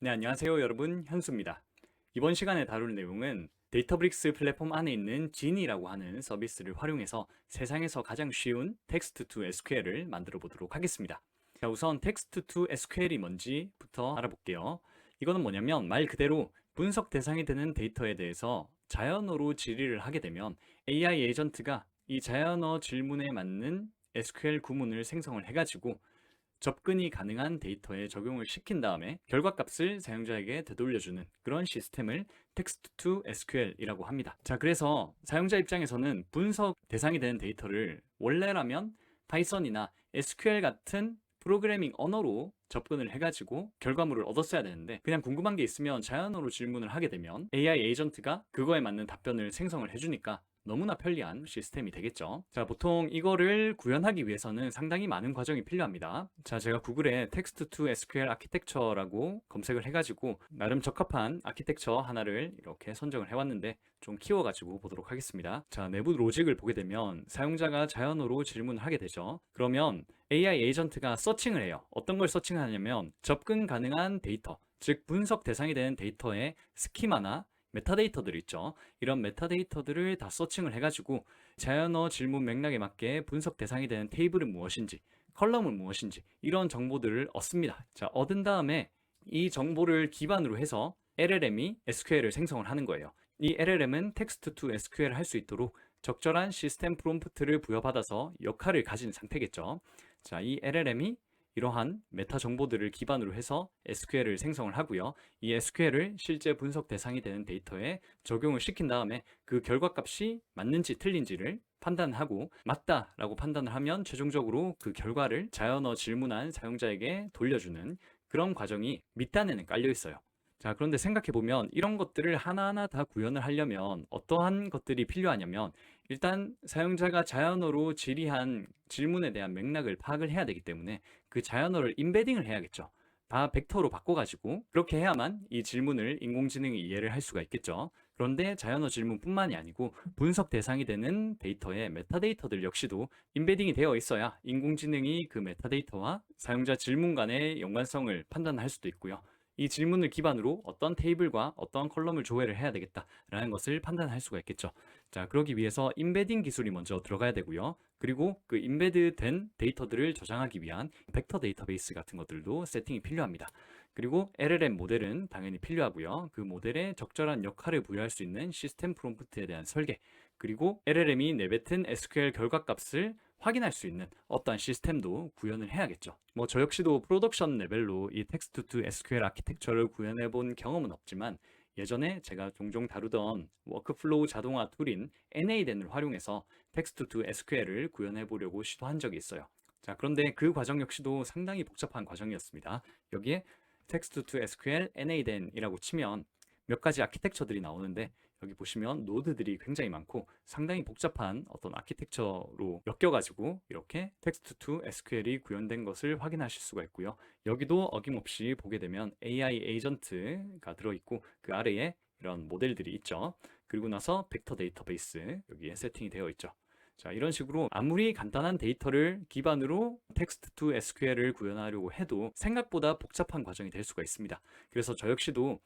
네, 안녕하세요 여러분, 현수입니다. 이번 시간에 다룰 내용은 데이터브릭스 플랫폼 안에 있는 진이라고 하는 서비스를 활용해서 세상에서 가장 쉬운 텍스트 투 SQL을 만들어 보도록 하겠습니다. 자, 우선 텍스트 투 SQL이 뭔지부터 알아볼게요. 이거는 뭐냐면 말 그대로 분석 대상이 되는 데이터에 대해서 자연어로 질의를 하게 되면 AI 에이전트가 이 자연어 질문에 맞는 SQL 구문을 생성을 해가지고 접근이 가능한 데이터에 적용을 시킨 다음에 결과값을 사용자에게 되돌려주는 그런 시스템을 Text to SQL이라고 합니다. 자, 그래서 사용자 입장에서는 분석 대상이 되는 데이터를 원래라면 파이썬이나 SQL 같은 프로그래밍 언어로 접근을 해가지고 결과물을 얻었어야 되는데 그냥 궁금한 게 있으면 자연어로 질문을 하게 되면 AI 에이전트가 그거에 맞는 답변을 생성을 해주니까 너무나 편리한 시스템이 되겠죠. 자, 보통 이거를 구현하기 위해서는 상당히 많은 과정이 필요합니다. 자, 제가 구글에 텍스트 투 SQL 아키텍처라고 검색을 해가지고 나름 적합한 아키텍처 하나를 이렇게 선정을 해왔는데 좀 키워가지고 보도록 하겠습니다. 자, 내부 로직을 보게 되면 사용자가 자연어로 질문을 하게 되죠. 그러면 AI 에이전트가 서칭을 해요. 어떤 걸 서칭하냐면 접근 가능한 데이터, 즉 분석 대상이 되는 데이터의 스키마나 메타데이터들 있죠. 이런 메타데이터들을 다 서칭을 해가지고 자연어 질문 맥락에 맞게 분석 대상이 되는 테이블은 무엇인지, 컬럼은 무엇인지 이런 정보들을 얻습니다. 자, 얻은 다음에 이 정보를 기반으로 해서 LLM이 SQL을 생성을 하는 거예요. 이 LLM은 텍스트 투 SQL을 할 수 있도록 적절한 시스템 프롬프트를 부여받아서 역할을 가진 상태겠죠. 자, 이 LLM이 이러한 메타 정보들을 기반으로 해서 SQL을 생성을 하고요. 이 SQL을 실제 분석 대상이 되는 데이터에 적용을 시킨 다음에 그 결과값이 맞는지 틀린지를 판단하고 맞다라고 판단을 하면 최종적으로 그 결과를 자연어 질문한 사용자에게 돌려주는 그런 과정이 밑단에는 깔려 있어요. 자, 그런데 생각해보면 이런 것들을 하나하나 다 구현을 하려면 어떠한 것들이 필요하냐면 일단 사용자가 자연어로 질의한 질문에 대한 맥락을 파악을 해야 되기 때문에 그 자연어를 임베딩을 해야겠죠. 다 벡터로 바꿔가지고 그렇게 해야만 이 질문을 인공지능이 이해를 할 수가 있겠죠. 그런데 자연어 질문뿐만이 아니고 분석 대상이 되는 데이터의 메타데이터들 역시도 임베딩이 되어 있어야 인공지능이 그 메타데이터와 사용자 질문 간의 연관성을 판단할 수도 있고요. 이 질문을 기반으로 어떤 테이블과 어떤 컬럼을 조회를 해야 되겠다라는 것을 판단할 수가 있겠죠. 자, 그러기 위해서 임베딩 기술이 먼저 들어가야 되고요. 그리고 그 임베드된 데이터들을 저장하기 위한 벡터 데이터베이스 같은 것들도 세팅이 필요합니다. 그리고 LLM 모델은 당연히 필요하고요. 그 모델에 적절한 역할을 부여할 수 있는 시스템 프롬프트에 대한 설계, 그리고 LLM이 내뱉은 SQL 결과값을 확인할 수 있는 어떠한 시스템도 구현을 해야겠죠. 뭐 저 역시도 프로덕션 레벨로 이 텍스트 투 SQL 아키텍처를 구현해 본 경험은 없지만 예전에 제가 종종 다루던 워크플로우 자동화 툴인 NADN을 활용해서 텍스트 투 SQL을 구현해 보려고 시도한 적이 있어요. 자, 그런데 그 과정 역시도 상당히 복잡한 과정이었습니다. 여기에 텍스트 투 SQL NADN이라고 치면 몇 가지 아키텍처들이 나오는데 여기 보시면 노드들이 굉장히 많고 상당히 복잡한 어떤 아키텍처로 엮여가지고 이렇게 텍스트 투 SQL이 구현된 것을 확인하실 수가 있고요. 여기도 어김없이 보게 되면 AI 에이전트가 들어있고 그 아래에 이런 모델들이 있죠. 그리고 나서 벡터 데이터베이스 여기에 세팅이 되어 있죠. 자, 이런 식으로 아무리 간단한 데이터를 기반으로 텍스트 투 SQL을 구현하려고 해도 생각보다 복잡한 과정이 될 수가 있습니다. 그래서 저 역시도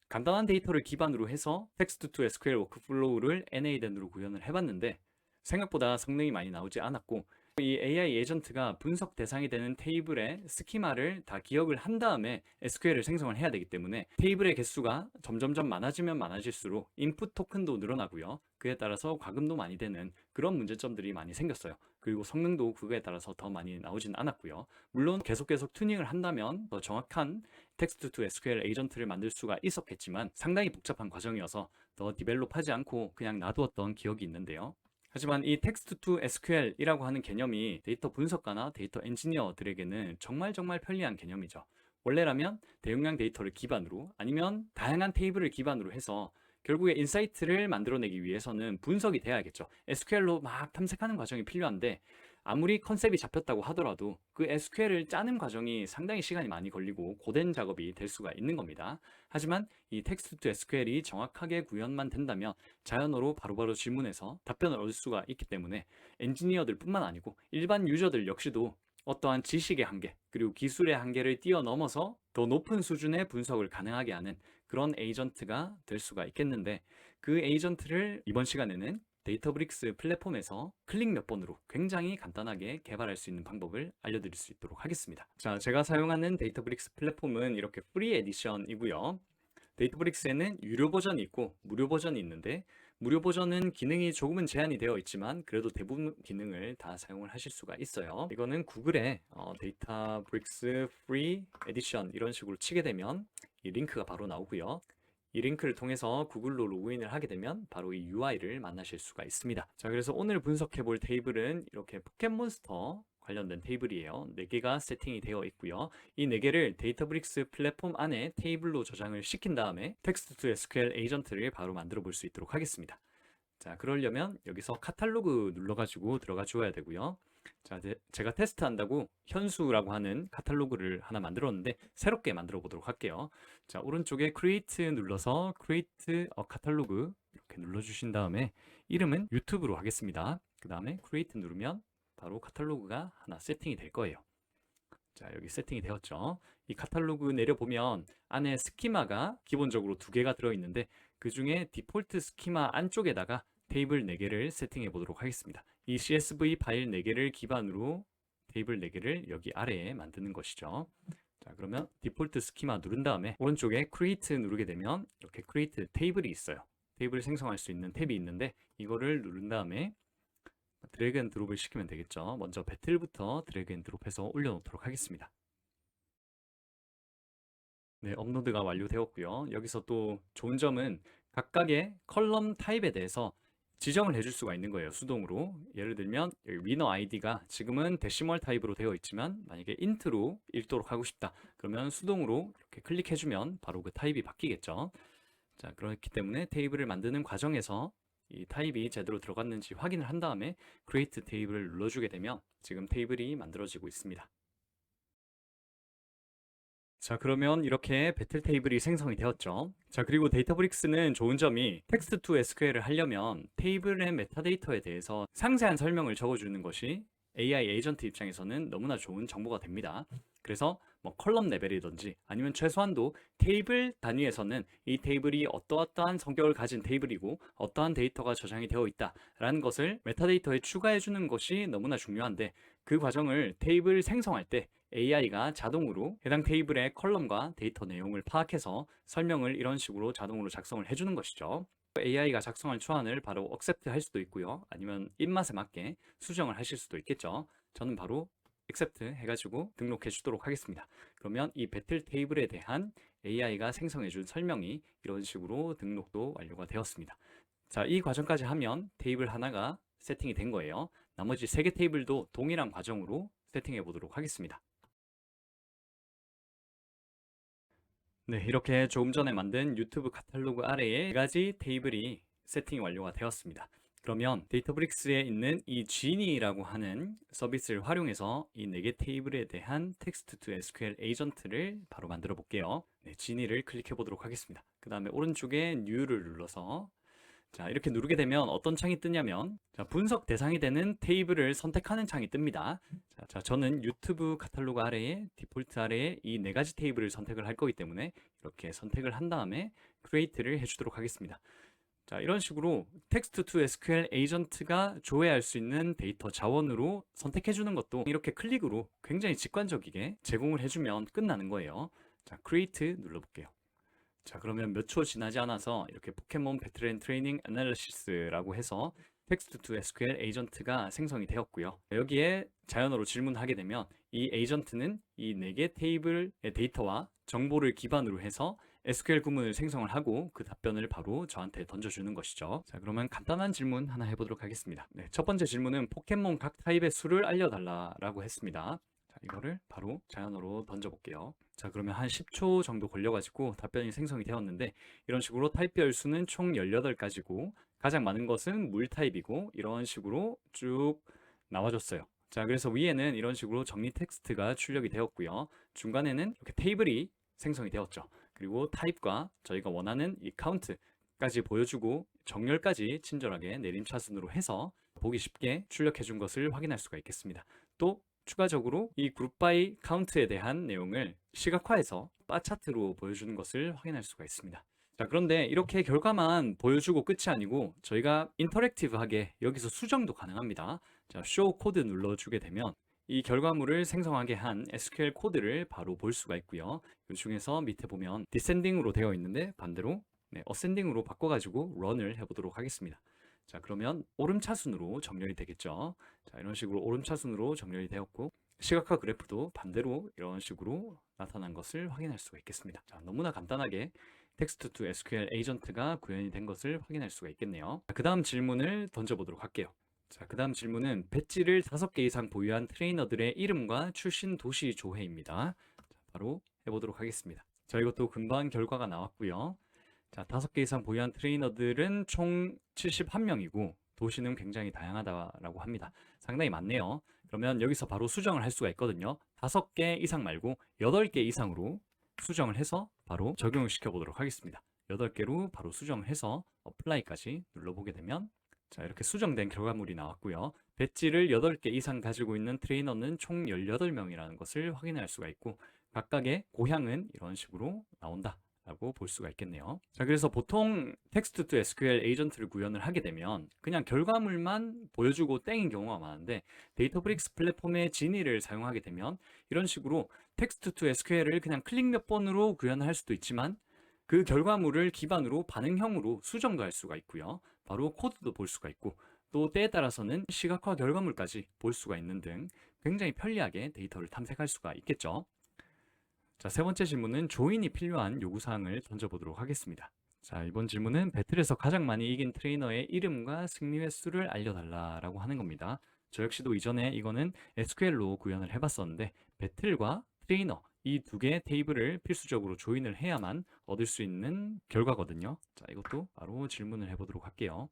간단한 데이터를 기반으로 해서 텍스트 투 SQL 워크플로우를 NADN으로 구현을 해봤는데 생각보다 성능이 많이 나오지 않았고 이 AI 에이전트가 분석 대상이 되는 테이블의 스키마를 다 기억을 한 다음에 SQL을 생성을 해야 되기 때문에 테이블의 개수가 점점점 많아지면 많아질수록 인풋 토큰도 늘어나고요. 그에 따라서 과금도 많이 되는 그런 문제점들이 많이 생겼어요. 그리고 성능도 그거에 따라서 더 많이 나오진 않았고요. 물론 계속 튜닝을 한다면 더 정확한 텍스트 투 SQL 에이전트를 만들 수가 있었겠지만 상당히 복잡한 과정이어서 더 디벨롭하지 않고 그냥 놔두었던 기억이 있는데요. 하지만 이 텍스트 투 SQL이라고 하는 개념이 데이터 분석가나 데이터 엔지니어들에게는 정말 편리한 개념이죠. 원래라면 대용량 데이터를 기반으로 아니면 다양한 테이블을 기반으로 해서 결국에 인사이트를 만들어내기 위해서는 분석이 돼야겠죠. SQL로 막 탐색하는 과정이 필요한데 아무리 컨셉이 잡혔다고 하더라도 그 SQL을 짜는 과정이 상당히 시간이 많이 걸리고 고된 작업이 될 수가 있는 겁니다. 하지만 이 텍스트 투 SQL이 정확하게 구현만 된다면 자연어로 바로바로 질문해서 답변을 얻을 수가 있기 때문에 엔지니어들 뿐만 아니고 일반 유저들 역시도 어떠한 지식의 한계, 그리고 기술의 한계를 뛰어넘어서 더 높은 수준의 분석을 가능하게 하는 그런 에이전트가 될 수가 있겠는데, 그 에이전트를 이번 시간에는 데이터브릭스 플랫폼에서 클릭 몇 번으로 굉장히 간단하게 개발할 수 있는 방법을 알려드릴 수 있도록 하겠습니다. 자, 제가 사용하는 데이터브릭스 플랫폼은 이렇게 프리 에디션이고요. 데이터브릭스에는 유료 버전이 있고 무료 버전이 있는데, 무료 버전은 기능이 조금은 제한이 되어 있지만 그래도 대부분 기능을 다 사용을 하실 수가 있어요. 이거는 구글에 데이터브릭스 프리 에디션 이런 식으로 치게 되면 이 링크가 바로 나오고요. 이 링크를 통해서 구글로 로그인을 하게 되면 바로 이 UI를 만나실 수가 있습니다. 자, 그래서 오늘 분석해 볼 테이블은 이렇게 포켓몬스터 관련된 테이블이에요. 4개가 세팅이 되어 있고요. 이 4개를 데이터브릭스 플랫폼 안에 테이블로 저장을 시킨 다음에 텍스트 투 SQL 에이전트를 바로 만들어 볼 수 있도록 하겠습니다. 자, 그러려면 여기서 카탈로그 눌러가지고 들어가 주어야 되고요. 자, 제가 테스트한다고 현수라고 하는 카탈로그를 하나 만들었는데 새롭게 만들어 보도록 할게요. 자, 오른쪽에 create 눌러서 create 카탈로그 이렇게 눌러주신 다음에 이름은 유튜브로 하겠습니다. 그 다음에 create 누르면 바로 카탈로그가 하나 세팅이 될 거예요. 자, 여기 세팅이 되었죠. 이 카탈로그 내려보면 안에 스키마가 기본적으로 2개가 들어있는데 그 중에 디폴트 스키마 안쪽에다가 테이블 4개를 세팅해 보도록 하겠습니다. 이 CSV 파일 4개를 기반으로 테이블 4개를 여기 아래에 만드는 것이죠. 자, 그러면 디폴트 스키마 누른 다음에 오른쪽에 create 누르게 되면 이렇게 create 테이블이 있어요. 테이블 생성할 수 있는 탭이 있는데 이거를 누른 다음에 드래그 앤 드롭을 시키면 되겠죠. 먼저 배틀부터 드래그 앤 드롭해서 올려놓도록 하겠습니다. 네, 업로드가 완료되었고요. 여기서 또 좋은 점은 각각의 컬럼 타입에 대해서 지정을 해줄 수가 있는 거예요. 수동으로. 예를 들면 여기 위너 아이디가 지금은 데시멀 타입으로 되어 있지만 만약에 인트로 읽도록 하고 싶다. 그러면 수동으로 이렇게 클릭해주면 바로 그 타입이 바뀌겠죠. 자, 그렇기 때문에 테이블을 만드는 과정에서 이 타입이 제대로 들어갔는지 확인을 한 다음에 create 테이블을 눌러주게 되면 지금 테이블이 만들어지고 있습니다. 자, 그러면 이렇게 배틀 테이블이 생성이 되었죠. 자, 그리고 데이터브릭스는 좋은 점이 텍스트 투 SQL을 하려면 테이블의 메타데이터에 대해서 상세한 설명을 적어주는 것이 AI 에이전트 입장에서는 너무나 좋은 정보가 됩니다. 그래서 뭐 컬럼 레벨이든지 아니면 최소한도 테이블 단위에서는 이 테이블이 어떠어떠한 성격을 가진 테이블이고 어떠한 데이터가 저장이 되어 있다라는 것을 메타데이터에 추가해 주는 것이 너무나 중요한데, 그 과정을 테이블 생성할 때 AI가 자동으로 해당 테이블의 컬럼과 데이터 내용을 파악해서 설명을 이런 식으로 자동으로 작성을 해주는 것이죠. AI가 작성한 초안을 바로 accept 할 수도 있고요. 아니면 입맛에 맞게 수정을 하실 수도 있겠죠. 저는 바로 accept 해가지고 등록해 주도록 하겠습니다. 그러면 이 배틀 테이블에 대한 AI가 생성해 준 설명이 이런 식으로 등록도 완료가 되었습니다. 자, 이 과정까지 하면 테이블 하나가 세팅이 된 거예요. 나머지 3개 테이블도 동일한 과정으로 세팅해 보도록 하겠습니다. 네, 이렇게 조금 전에 만든 유튜브 카탈로그 아래에 4가지 테이블이 세팅이 완료가 되었습니다. 그러면 데이터브릭스에 있는 이 지니라고 하는 서비스를 활용해서 이 4개 테이블에 대한 텍스트 투 SQL 에이전트를 바로 만들어 볼게요. 네, 지니를 클릭해 보도록 하겠습니다. 그 다음에 오른쪽에 New를 눌러서 자, 이렇게 누르게 되면 어떤 창이 뜨냐면, 자, 분석 대상이 되는 테이블을 선택하는 창이 뜹니다. 자, 저는 유튜브 카탈로그 아래에 디폴트 아래에 이 4가지 테이블을 선택을 할 거기 때문에 이렇게 선택을 한 다음에 create를 해주도록 하겠습니다. 자, 이런 식으로 텍스트 투 SQL 에이전트가 조회할 수 있는 데이터 자원으로 선택해 주는 것도 이렇게 클릭으로 굉장히 직관적이게 제공을 해주면 끝나는 거예요. 자, create 눌러볼게요. 자, 그러면 몇 초 지나지 않아서 이렇게 포켓몬 배틀 앤 트레이닝 애널리시스라고 해서 텍스트 투 SQL 에이전트가 생성이 되었고요. 여기에 자연어로 질문하게 되면 이 에이전트는 이 4개 테이블의 데이터와 정보를 기반으로 해서 SQL 구문을 생성을 하고 그 답변을 바로 저한테 던져주는 것이죠. 자, 그러면 간단한 질문 하나 해보도록 하겠습니다. 네, 첫 번째 질문은 포켓몬 각 타입의 수를 알려달라고 했습니다. 자, 이거를 바로 자연어로 던져볼게요. 자, 그러면 한 10초 정도 걸려가지고 답변이 생성이 되었는데, 이런 식으로 타입별 수는 총 18가지고 가장 많은 것은 물 타입이고 이런 식으로 쭉 나와줬어요. 자, 그래서 위에는 이런 식으로 정리 텍스트가 출력이 되었고요. 중간에는 이렇게 테이블이 생성이 되었죠. 그리고 타입과 저희가 원하는 이 카운트까지 보여주고 정렬까지 친절하게 내림차순으로 해서 보기 쉽게 출력해 준 것을 확인할 수가 있겠습니다. 또 추가적으로 이 그룹 바이 카운트에 대한 내용을 시각화해서 바 차트로 보여주는 것을 확인할 수가 있습니다. 자, 그런데 이렇게 결과만 보여주고 끝이 아니고 저희가 인터랙티브하게 여기서 수정도 가능합니다. 자, show 코드 눌러주게 되면 이 결과물을 생성하게 한 SQL 코드를 바로 볼 수가 있고요. 이 중에서 밑에 보면 디센딩으로 되어 있는데 반대로 어센딩으로 바꿔가지고 런을 해보도록 하겠습니다. 자, 그러면 오름차순으로 정렬이 되겠죠. 자, 이런 식으로 오름차순으로 정렬이 되었고 시각화 그래프도 반대로 이런 식으로 나타난 것을 확인할 수가 있겠습니다. 자, 너무나 간단하게 텍스트 투 SQL 에이전트가 구현이 된 것을 확인할 수가 있겠네요. 그 다음 질문을 던져보도록 할게요. 자, 그 다음 질문은 배지를 5개 이상 보유한 트레이너들의 이름과 출신 도시 조회입니다. 자, 바로 해보도록 하겠습니다. 자, 이것도 금방 결과가 나왔고요. 자, 5개 이상 보유한 트레이너들은 총 71명이고 도시는 굉장히 다양하다라고 합니다. 상당히 많네요. 그러면 여기서 바로 수정을 할 수가 있거든요. 5개 이상 말고 8개 이상으로 수정을 해서 바로 적용을 시켜 보도록 하겠습니다. 8개로 바로 수정을 해서 어플라이까지 눌러보게 되면 자, 이렇게 수정된 결과물이 나왔고요. 배지를 8개 이상 가지고 있는 트레이너는 총 18명이라는 것을 확인할 수가 있고 각각의 고향은 이런 식으로 나온다 라고 볼 수가 있겠네요. 자, 그래서 보통 텍스트 투 SQL 에이전트를 구현을 하게 되면 그냥 결과물만 보여주고 땡인 경우가 많은데 데이터브릭스 플랫폼의 지니를 사용하게 되면 이런 식으로 텍스트 투 SQL을 그냥 클릭 몇 번으로 구현할 수도 있지만 그 결과물을 기반으로 반응형으로 수정도 할 수가 있고요. 바로 코드도 볼 수가 있고 또 때에 따라서는 시각화 결과물까지 볼 수가 있는 등 굉장히 편리하게 데이터를 탐색할 수가 있겠죠. 자, 세 번째 질문은 조인이 필요한 요구사항을 던져보도록 하겠습니다. 자, 이번 질문은 배틀에서 가장 많이 이긴 트레이너의 이름과 승리 횟수를 알려달라라고 하는 겁니다. 저 역시도 이전에 이거는 SQL로 구현을 해봤었는데 배틀과 트레이너 이 두 개의 테이블을 필수적으로 조인을 해야만 얻을 수 있는 결과거든요. 자, 이것도 바로 질문을 해보도록 할게요.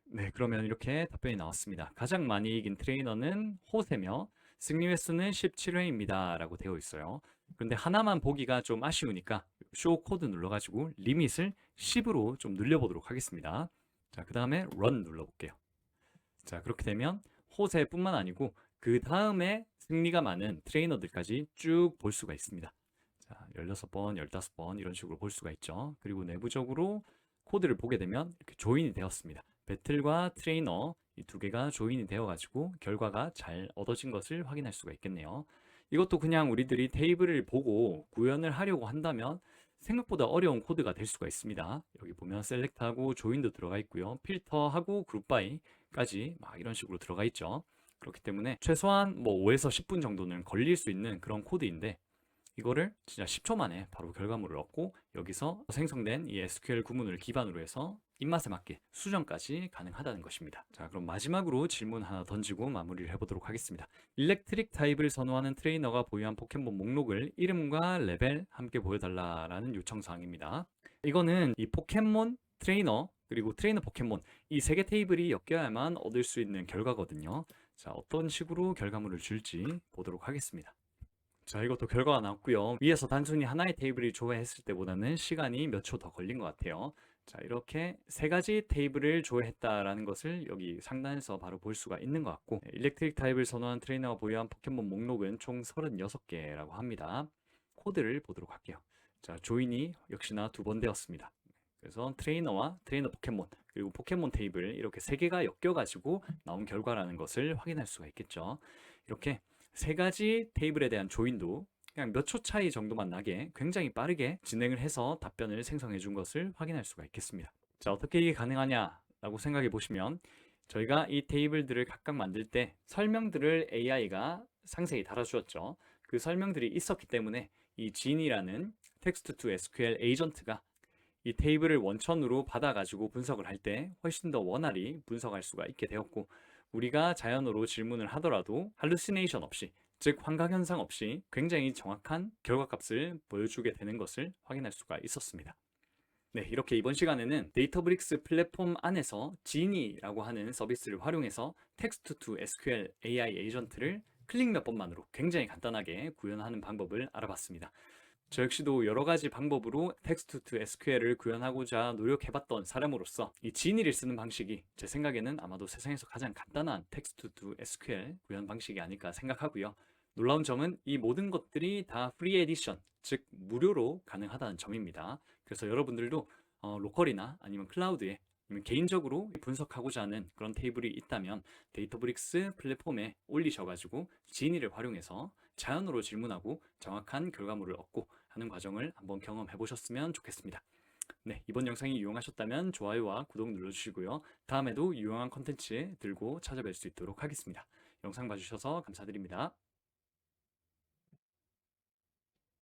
네, 그러면 이렇게 답변이 나왔습니다. 가장 많이 이긴 트레이너는 호세며 승리 횟수는 17회입니다 라고 되어 있어요. 그런데 하나만 보기가 좀 아쉬우니까 쇼 코드 눌러가지고 리밋을 10으로 좀 늘려보도록 하겠습니다. 자, 그 다음에 run 눌러볼게요. 자, 그렇게 되면 호세뿐만 아니고 그 다음에 승리가 많은 트레이너들까지 쭉 볼 수가 있습니다. 자, 16번, 15번 이런 식으로 볼 수가 있죠. 그리고 내부적으로 코드를 보게 되면 이렇게 조인이 되었습니다. 배틀과 트레이너 이 두 개가 조인이 되어가지고 결과가 잘 얻어진 것을 확인할 수가 있겠네요. 이것도 그냥 우리들이 테이블을 보고 구현을 하려고 한다면 생각보다 어려운 코드가 될 수가 있습니다. 여기 보면 셀렉트하고 조인도 들어가 있고요. 필터하고 그룹 바이까지 막 이런 식으로 들어가 있죠. 그렇기 때문에 최소한 뭐 5에서 10분 정도는 걸릴 수 있는 그런 코드인데 이거를 진짜 10초 만에 바로 결과물을 얻고 여기서 생성된 이 SQL 구문을 기반으로 해서 입맛에 맞게 수정까지 가능하다는 것입니다. 자, 그럼 마지막으로 질문 하나 던지고 마무리를 해보도록 하겠습니다. 일렉트릭 타입을 선호하는 트레이너가 보유한 포켓몬 목록을 이름과 레벨 함께 보여달라라는 요청사항입니다. 이거는 이 포켓몬 트레이너 그리고 트레이너 포켓몬 이 세 개 테이블이 엮여야만 얻을 수 있는 결과거든요. 자, 어떤 식으로 결과물을 줄지 보도록 하겠습니다. 자, 이것도 결과가 나왔고요. 위에서 단순히 하나의 테이블을 조회했을 때보다는 시간이 몇 초 더 걸린 것 같아요. 자, 이렇게 세 가지 테이블을 조회했다라는 것을 여기 상단에서 바로 볼 수가 있는 것 같고 일렉트릭 타입을 선호한 트레이너가 보유한 포켓몬 목록은 총 36개라고 합니다. 코드를 보도록 할게요. 자, 조인이 역시나 2번 되었습니다. 그래서 트레이너와 트레이너 포켓몬 그리고 포켓몬 테이블 이렇게 세 개가 엮여가지고 나온 결과라는 것을 확인할 수가 있겠죠. 이렇게 세 가지 테이블에 대한 조인도 그냥 몇 초 차이 정도만 나게 굉장히 빠르게 진행을 해서 답변을 생성해 준 것을 확인할 수가 있겠습니다. 자, 어떻게 이게 가능하냐라고 생각해 보시면 저희가 이 테이블들을 각각 만들 때 설명들을 AI가 상세히 달아주었죠. 그 설명들이 있었기 때문에 이 진이라는 텍스트 투 SQL 에이전트가 이 테이블을 원천으로 받아가지고 분석을 할 때 훨씬 더 원활히 분석할 수가 있게 되었고 우리가 자연어로 질문을 하더라도 할루시네이션 없이 즉 환각현상 없이 굉장히 정확한 결과값을 보여주게 되는 것을 확인할 수가 있었습니다. 네, 이렇게 이번 시간에는 데이터브릭스 플랫폼 안에서 지니라고 하는 서비스를 활용해서 텍스트 투 SQL AI 에이전트를 클릭 몇 번만으로 굉장히 간단하게 구현하는 방법을 알아봤습니다. 저 역시도 여러 가지 방법으로 텍스트 투 SQL을 구현하고자 노력해봤던 사람으로서 이 지니를 쓰는 방식이 제 생각에는 아마도 세상에서 가장 간단한 텍스트 투 SQL 구현 방식이 아닐까 생각하고요. 놀라운 점은 이 모든 것들이 다 프리 에디션, 즉 무료로 가능하다는 점입니다. 그래서 여러분들도 로컬이나 아니면 클라우드에 아니면 개인적으로 분석하고자 하는 그런 테이블이 있다면 데이터브릭스 플랫폼에 올리셔가지고 지니를 활용해서 자연어로 질문하고 정확한 결과물을 얻고 하는 과정을 한번 경험해 보셨으면 좋겠습니다. 네, 이번 영상이 유용하셨다면 좋아요와 구독 눌러주시고요. 다음에도 유용한 컨텐츠 들고 찾아뵐 수 있도록 하겠습니다. 영상 봐주셔서 감사드립니다.